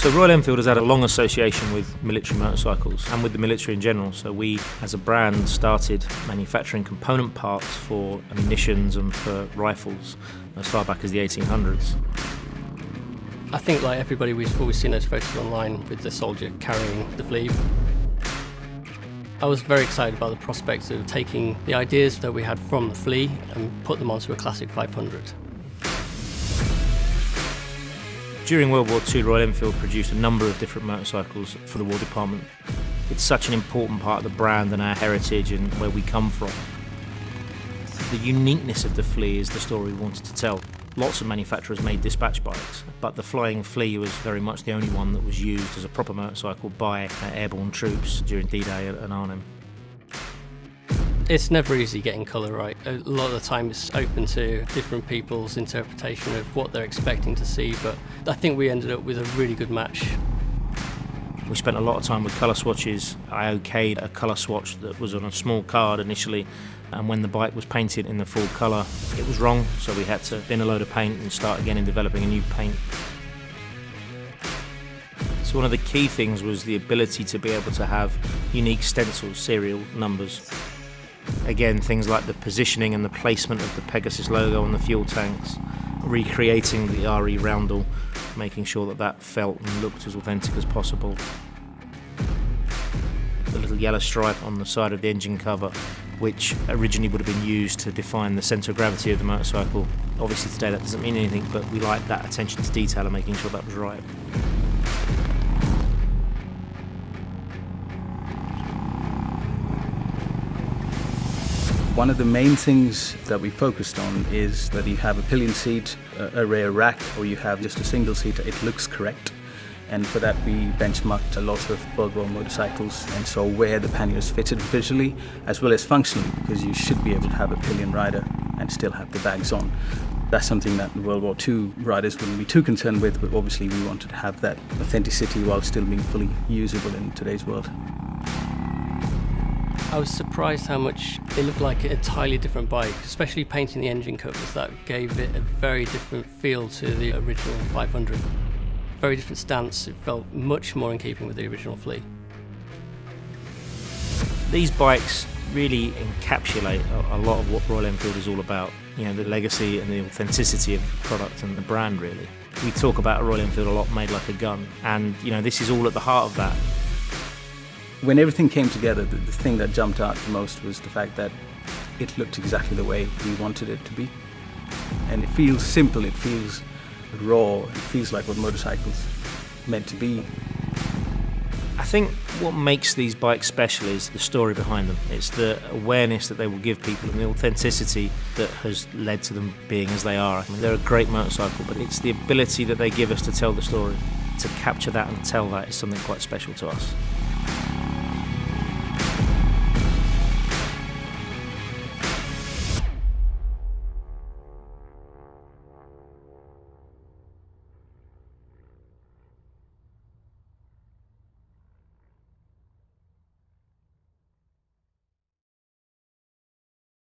So Royal Enfield has had a long association with military motorcycles and with the military in general. So we, as a brand, started manufacturing component parts for munitions and for rifles as far back as the 1800s. I think, like everybody, we've always seen those photos online with the soldier carrying the flea. I was very excited about the prospect of taking the ideas that we had from the flea and put them onto a classic 500. During World War II, Royal Enfield produced a number of different motorcycles for the War Department. It's such an important part of the brand and our heritage and where we come from. The uniqueness of the flea is the story we wanted to tell. Lots of manufacturers made dispatch bikes, but the Flying Flea was very much the only one that was used as a proper motorcycle by airborne troops during D-Day and Arnhem. It's never easy getting colour right. A lot of the time it's open to different people's interpretation of what they're expecting to see, but I think we ended up with a really good match. We spent a lot of time with colour swatches. I okayed a colour swatch that was on a small card initially, and when the bike was painted in the full colour, it was wrong, so we had to bin a load of paint and start again in developing a new paint. So one of the key things was the ability to be able to have unique stencils, serial numbers. Again, things like the positioning and the placement of the Pegasus logo on the fuel tanks, recreating the RE roundel, making sure that that felt and looked as authentic as possible. The little yellow stripe on the side of the engine cover, which originally would have been used to define the centre of gravity of the motorcycle. Obviously today that doesn't mean anything, but we like that attention to detail and making sure that was right. One of the main things that we focused on is that you have a pillion seat, a rear rack, or you have just a single seat. It looks correct. And for that we benchmarked a lot of World War motorcycles and saw where the panniers fitted visually as well as functionally, because you should be able to have a pillion rider and still have the bags on. That's something that World War II riders wouldn't be too concerned with, but obviously we wanted to have that authenticity while still being fully usable in today's world. I was surprised how much it looked like an entirely different bike, especially painting the engine covers. That gave it a very different feel to the original 500. Very different stance. It felt much more in keeping with the original Flea. These bikes really encapsulate a lot of what Royal Enfield is all about. You know, the legacy and the authenticity of the product and the brand, really. We talk about a Royal Enfield a lot, made like a gun, and you know, this is all at the heart of that. When everything came together, the thing that jumped out the most was the fact that it looked exactly the way we wanted it to be. And it feels simple, it feels raw, it feels like what motorcycles meant to be. I think what makes these bikes special is the story behind them. It's the awareness that they will give people and the authenticity that has led to them being as they are. I mean, they're a great motorcycle, but it's the ability that they give us to tell the story. To capture that and tell that is something quite special to us.